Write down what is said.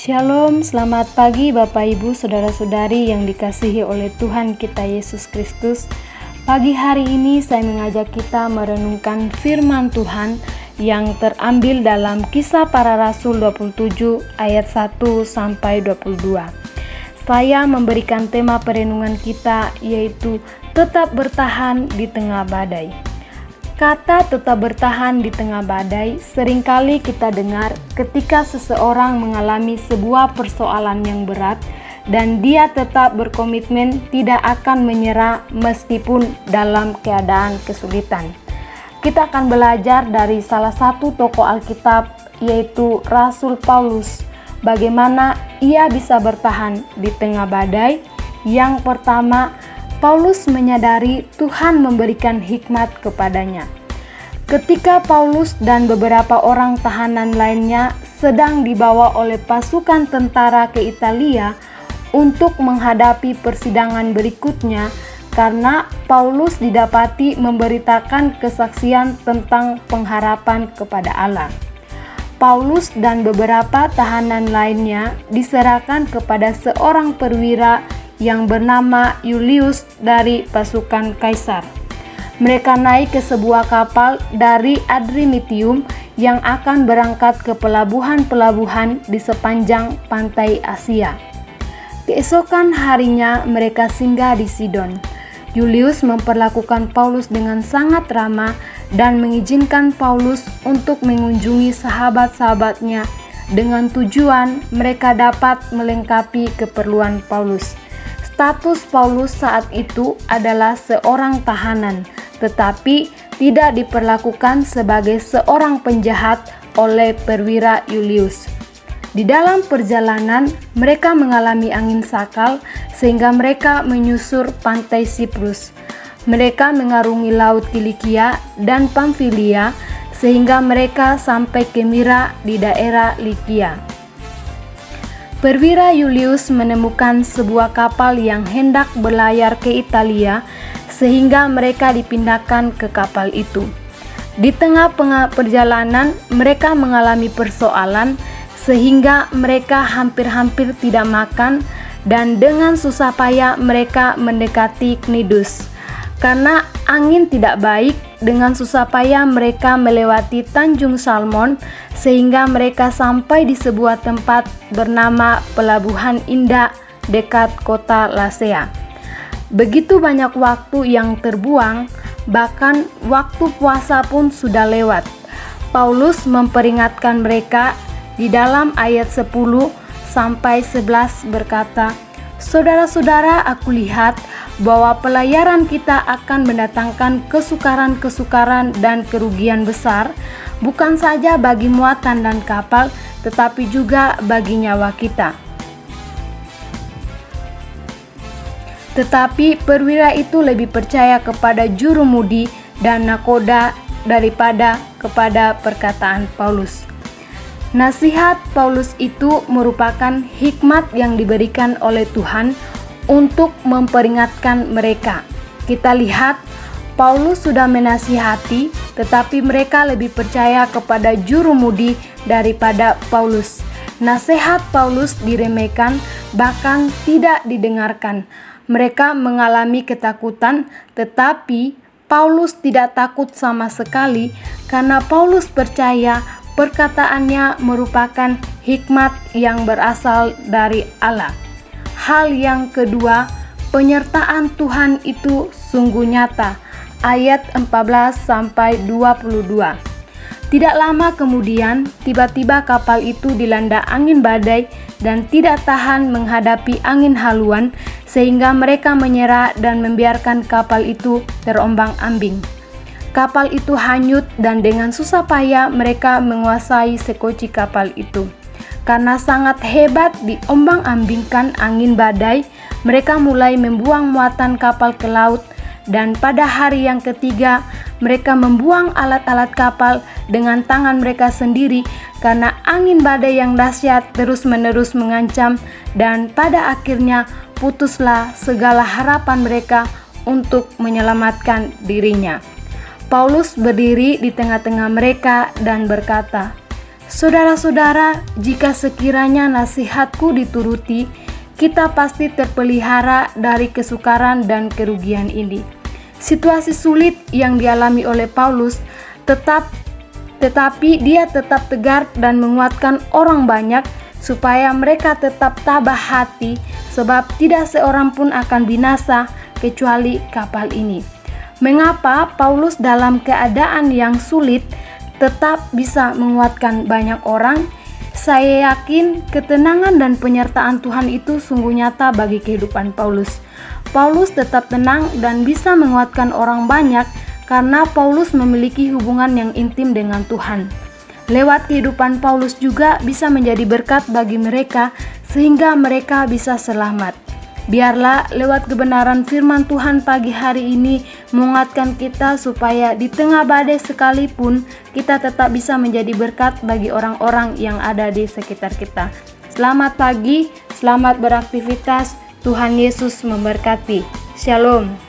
Shalom, selamat pagi Bapak Ibu, Saudara-saudari yang dikasihi oleh Tuhan kita Yesus Kristus. Pagi hari ini saya mengajak kita merenungkan firman Tuhan yang terambil dalam Kisah Para Rasul 27 ayat 1 sampai 22. Saya memberikan tema perenungan kita yaitu tetap bertahan di tengah badai. Kata tetap bertahan di tengah badai seringkali kita dengar ketika seseorang mengalami sebuah persoalan yang berat dan dia tetap berkomitmen tidak akan menyerah meskipun dalam keadaan kesulitan. Kita akan belajar dari salah satu tokoh Alkitab yaitu Rasul Paulus, bagaimana ia bisa bertahan di tengah badai. Yang pertama, Paulus menyadari Tuhan memberikan hikmat kepadanya. Ketika Paulus dan beberapa orang tahanan lainnya sedang dibawa oleh pasukan tentara ke Italia untuk menghadapi persidangan berikutnya, karena Paulus didapati memberitakan kesaksian tentang pengharapan kepada Allah. Paulus dan beberapa tahanan lainnya diserahkan kepada seorang perwira yang bernama Julius dari pasukan Kaisar. Mereka naik ke sebuah kapal dari Adramyttium yang akan berangkat ke pelabuhan-pelabuhan di sepanjang pantai Asia. Keesokan harinya mereka singgah di Sidon. Julius memperlakukan Paulus dengan sangat ramah dan mengizinkan Paulus untuk mengunjungi sahabat-sahabatnya dengan tujuan mereka dapat melengkapi keperluan Paulus. Status Paulus saat itu adalah seorang tahanan, tetapi tidak diperlakukan sebagai seorang penjahat oleh perwira Julius. Di dalam perjalanan, mereka mengalami angin sakal sehingga mereka menyusur pantai Siprus. Mereka mengarungi laut Kilikia dan Pamfilia sehingga mereka sampai ke Mira di daerah Likia. Perwira Julius menemukan sebuah kapal yang hendak berlayar ke Italia sehingga mereka dipindahkan ke kapal itu. Di tengah perjalanan mereka mengalami persoalan sehingga mereka hampir-hampir tidak makan dan dengan susah payah mereka mendekati Knidus. Karena angin tidak baik, dengan susah payah mereka melewati Tanjung Salmon sehingga mereka sampai di sebuah tempat bernama Pelabuhan Indah dekat kota Lasea. Begitu banyak waktu yang terbuang, bahkan waktu puasa pun sudah lewat. Paulus memperingatkan mereka di dalam ayat 10 sampai 11 berkata, "Saudara-saudara, aku lihat bahwa pelayaran kita akan mendatangkan kesukaran-kesukaran dan kerugian besar, bukan saja bagi muatan dan kapal, tetapi juga bagi nyawa kita." Tetapi perwira itu lebih percaya kepada jurumudi dan nakoda daripada kepada perkataan Paulus. Nasihat Paulus itu merupakan hikmat yang diberikan oleh Tuhan untuk memperingatkan mereka. Kita lihat Paulus sudah menasihati, tetapi mereka lebih percaya kepada jurumudi daripada Paulus. Nasihat Paulus diremehkan, bahkan tidak didengarkan. Mereka mengalami ketakutan, tetapi Paulus tidak takut sama sekali karena Paulus percaya perkataannya merupakan hikmat yang berasal dari Allah. Hal yang kedua, penyertaan Tuhan itu sungguh nyata. Ayat 14 sampai 22. Tidak lama kemudian, tiba-tiba kapal itu dilanda angin badai dan tidak tahan menghadapi angin haluan, sehingga mereka menyerah dan membiarkan kapal itu terombang-ambing. Kapal itu hanyut dan dengan susah payah mereka menguasai sekoci kapal itu. Karena sangat hebat diombang-ambingkan angin badai, mereka mulai membuang muatan kapal ke laut, dan pada hari yang ketiga mereka membuang alat-alat kapal dengan tangan mereka sendiri karena angin badai yang dahsyat terus-menerus mengancam, dan pada akhirnya putuslah segala harapan mereka untuk menyelamatkan dirinya. Paulus berdiri di tengah-tengah mereka dan berkata, Saudara-saudara, jika sekiranya nasihatku dituruti, kita pasti terpelihara dari kesukaran dan kerugian ini. Situasi sulit yang dialami oleh Paulus tetapi dia tetap tegar dan menguatkan orang banyak supaya mereka tetap tabah hati, sebab tidak seorang pun akan binasa kecuali kapal ini. Mengapa Paulus dalam keadaan yang sulit tetap bisa menguatkan banyak orang? Saya yakin ketenangan dan penyertaan Tuhan itu sungguh nyata bagi kehidupan Paulus. Paulus tetap tenang dan bisa menguatkan orang banyak karena Paulus memiliki hubungan yang intim dengan Tuhan. Lewat kehidupan Paulus juga bisa menjadi berkat bagi mereka sehingga mereka bisa selamat. Biarlah lewat kebenaran firman Tuhan pagi hari ini menguatkan kita supaya di tengah badai sekalipun kita tetap bisa menjadi berkat bagi orang-orang yang ada di sekitar kita. Selamat pagi, selamat beraktivitas, Tuhan Yesus memberkati. Shalom.